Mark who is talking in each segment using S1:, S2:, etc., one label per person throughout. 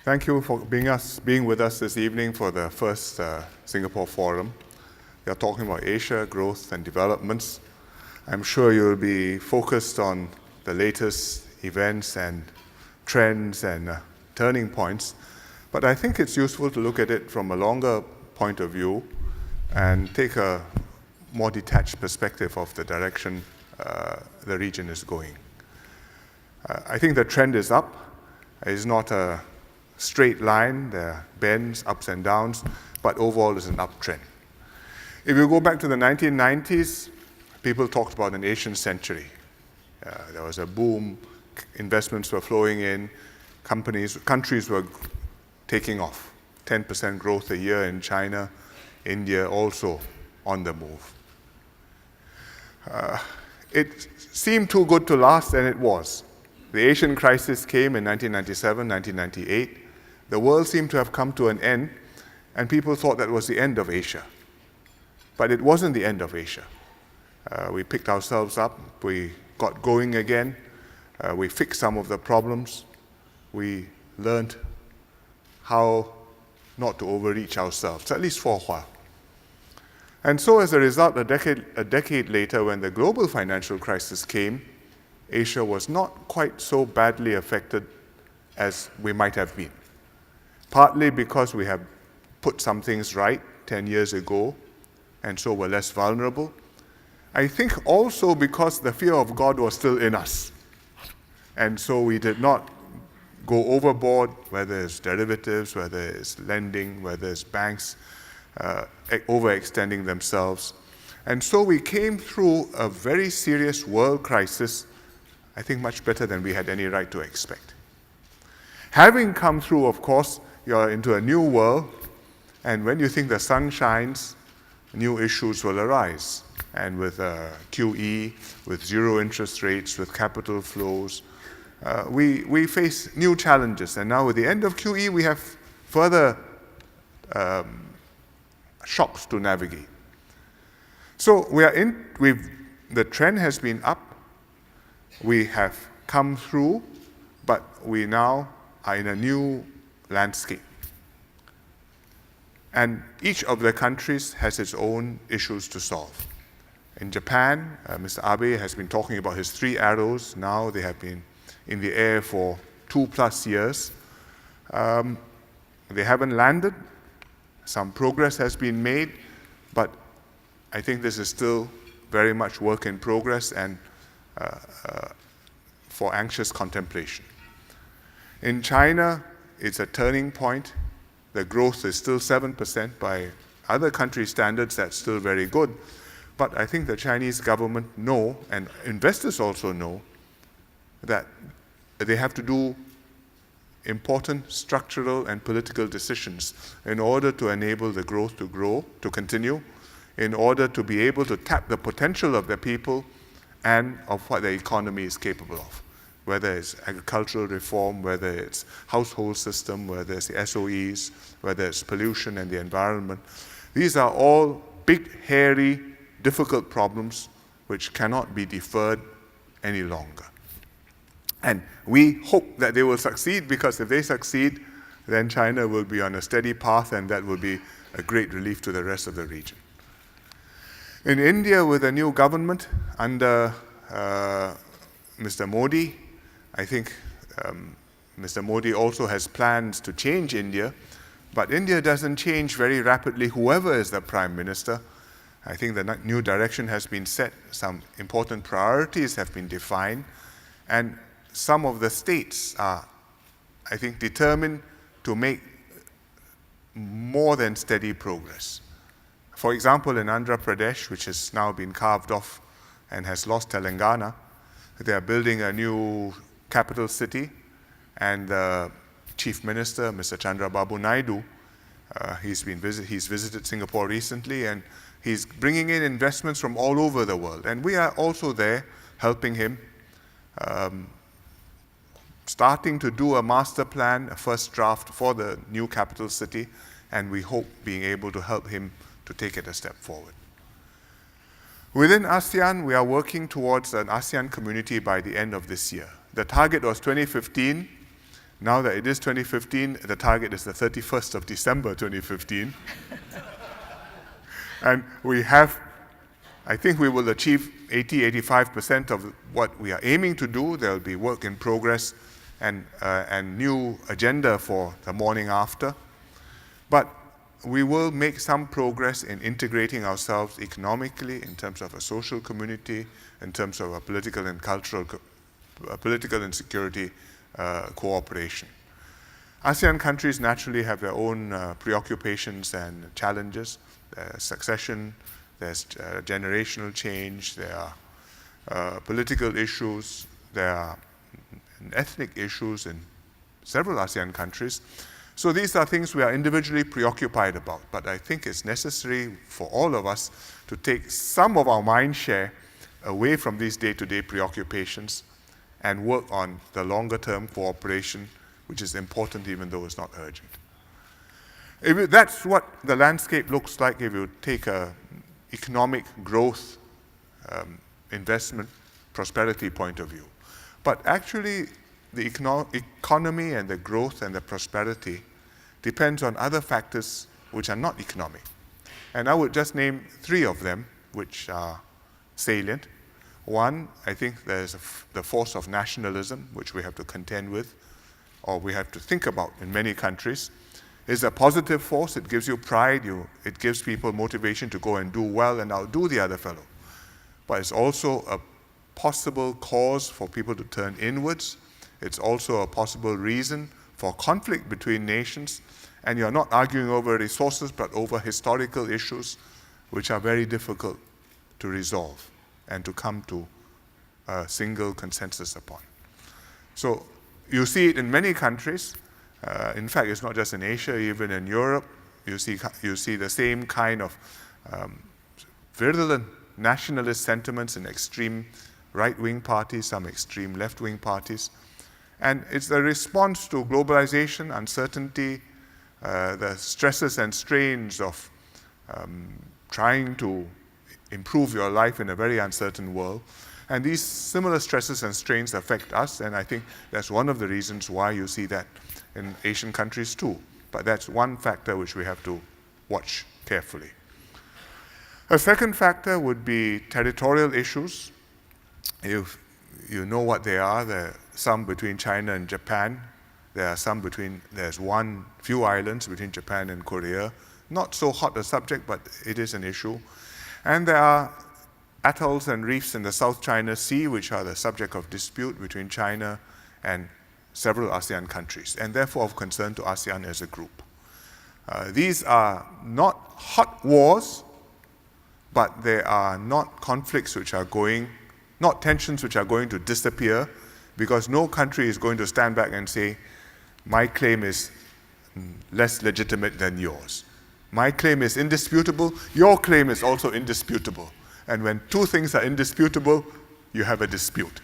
S1: Thank you for being with us this evening for the first Singapore Forum. We are talking about Asia, growth and developments. I'm sure you'll be focused on the latest events and trends and turning points, but I think it's useful to look at it from a longer point of view and take a more detached perspective of the direction the region is going. I think the trend is up. It's not a straight line, there are bends, ups and downs, but overall it's an uptrend. If you go back to the 1990s, people talked about an Asian century. There was a boom, investments were flowing in, countries were taking off. 10% growth a year in China, India also on the move. It seemed too good to last, and it was. The Asian crisis came in 1997, 1998. The world seemed to have come to an end, and people thought that was the end of Asia. But it wasn't the end of Asia. We picked ourselves up, we got going again, we fixed some of the problems, we learned how not to overreach ourselves, at least for a while. And so as a result, a decade later, when the global financial crisis came, Asia was not quite so badly affected as we might have been. Partly because we have put some things right 10 years ago, and so we're less vulnerable. I think also because the fear of God was still in us. And so we did not go overboard, whether it's derivatives, whether it's lending, whether it's banks overextending themselves. And so we came through a very serious world crisis, I think much better than we had any right to expect. Having come through, of course, you're into a new world, and when you think the sun shines, new issues will arise. And with QE, with zero interest rates, with capital flows, we face new challenges. And now with the end of QE, we have further shocks to navigate. So the trend has been up. We have come through, but we now are in a new landscape. And each of the countries has its own issues to solve. In Japan, Mr. Abe has been talking about his 3 arrows. Now they have been in the air for 2+ years. They haven't landed. Some progress has been made, but I think this is still very much work in progress and for anxious contemplation. In China, it's a turning point. The growth is still 7%. By other country standards, that's still very good. But I think the Chinese government know, and investors also know, that they have to do important structural and political decisions in order to enable the growth to continue, in order to be able to tap the potential of the people and of what the economy is capable of, whether it's agricultural reform, whether it's household system, whether it's the SOEs, whether it's pollution and the environment. These are all big, hairy, difficult problems which cannot be deferred any longer. And we hope that they will succeed, because if they succeed, then China will be on a steady path, and that will be a great relief to the rest of the region. In India, with a new government under Mr. Modi, I think Mr. Modi also has plans to change India, but India doesn't change very rapidly, whoever is the Prime Minister. I think the new direction has been set, some important priorities have been defined, and some of the states are, I think, determined to make more than steady progress. For example, in Andhra Pradesh, which has now been carved off and has lost Telangana, they are building a new capital city, and the Chief Minister, Mr. Chandrababu Naidu, he's visited Singapore recently, and he's bringing in investments from all over the world. And we are also there helping him, starting to do a master plan, a first draft for the new capital city, and we hope being able to help him to take it a step forward. Within ASEAN, we are working towards an ASEAN community by the end of this year. The target was 2015. Now that it is 2015, the target is the 31st of December 2015. And I think we will achieve 85% of what we are aiming to do. There will be work in progress and new agenda for the morning after. But we will make some progress in integrating ourselves economically in terms of a social community, in terms of a political and cultural, political and security cooperation. ASEAN countries naturally have their own preoccupations and challenges. There's succession, there's generational change, there are political issues, there are ethnic issues in several ASEAN countries. So these are things we are individually preoccupied about, but I think it's necessary for all of us to take some of our mind share away from these day-to-day preoccupations and work on the longer-term cooperation, which is important even though it's not urgent. That's what the landscape looks like if you take an economic growth, investment, prosperity point of view. But actually, the economy and the growth and the prosperity depends on other factors which are not economic. And I would just name three of them which are salient. One, I think there's the force of nationalism, which we have to contend with, or we have to think about in many countries. It's a positive force. It gives you pride. It gives people motivation to go and do well and outdo the other fellow. But it's also a possible cause for people to turn inwards. It's also a possible reason for conflict between nations, and you're not arguing over resources, but over historical issues which are very difficult to resolve and to come to a single consensus upon. So you see it in many countries. In fact, it's not just in Asia, even in Europe, you see the same kind of virulent nationalist sentiments in extreme right-wing parties, some extreme left-wing parties. And it's a response to globalization, uncertainty, the stresses and strains of trying to improve your life in a very uncertain world. And these similar stresses and strains affect us, and I think that's one of the reasons why you see that in Asian countries too. But that's one factor which we have to watch carefully. A second factor would be territorial issues. If you know what they are, there are some between China and Japan. There's few islands between Japan and Korea. Not so hot a subject, but it is an issue. And there are atolls and reefs in the South China Sea, which are the subject of dispute between China and several ASEAN countries, and therefore of concern to ASEAN as a group. These are not hot wars, but they are not conflicts which are not tensions which are going to disappear, because no country is going to stand back and say, my claim is less legitimate than yours. My claim is indisputable, your claim is also indisputable. And when two things are indisputable, you have a dispute,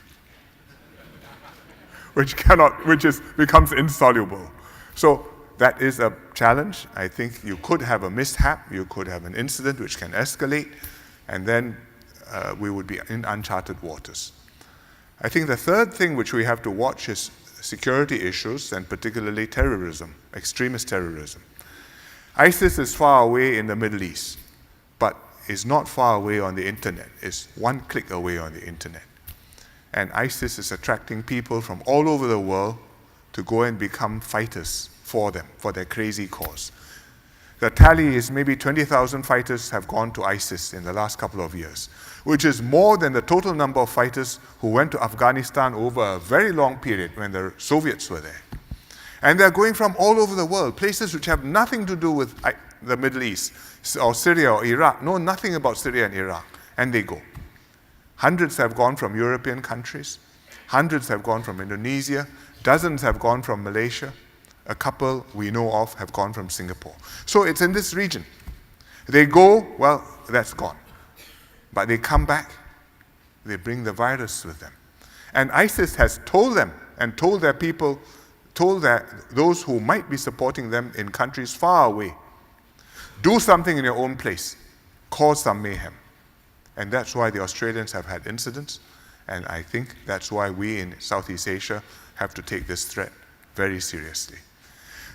S1: which becomes insoluble. So that is a challenge. I think you could have a mishap, you could have an incident which can escalate, and then we would be in uncharted waters. I think the third thing which we have to watch is security issues, and particularly terrorism, extremist terrorism. ISIS is far away in the Middle East, but is not far away on the internet. It's one click away on the internet. And ISIS is attracting people from all over the world to go and become fighters for them, for their crazy cause. The tally is maybe 20,000 fighters have gone to ISIS in the last couple of years, which is more than the total number of fighters who went to Afghanistan over a very long period when the Soviets were there. And they're going from all over the world, places which have nothing to do with the Middle East, or Syria or Iraq, know nothing about Syria and Iraq, and they go. Hundreds have gone from European countries, hundreds have gone from Indonesia, dozens have gone from Malaysia, a couple we know of have gone from Singapore. So it's in this region. They go, well, that's gone. But they come back, they bring the virus with them. And ISIS has told them and told their people, those who might be supporting them in countries far away, do something in your own place, cause some mayhem. And that's why the Australians have had incidents, and I think that's why we in Southeast Asia have to take this threat very seriously.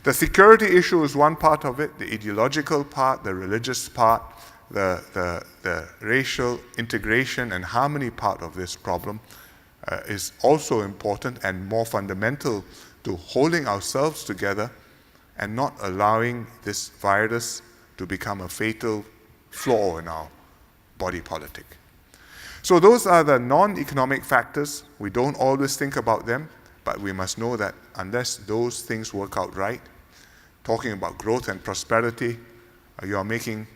S1: The security issue is one part of it, the ideological part, the religious part, the racial integration and harmony part of this problem is also important and more fundamental to holding ourselves together and not allowing this virus to become a fatal flaw in our body politic. So those are the non-economic factors. We don't always think about them, but we must know that unless those things work out right, talking about growth and prosperity, you're making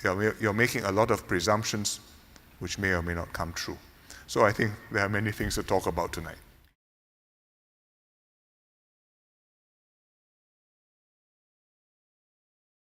S1: a lot of presumptions which may or may not come true. So I think there are many things to talk about tonight.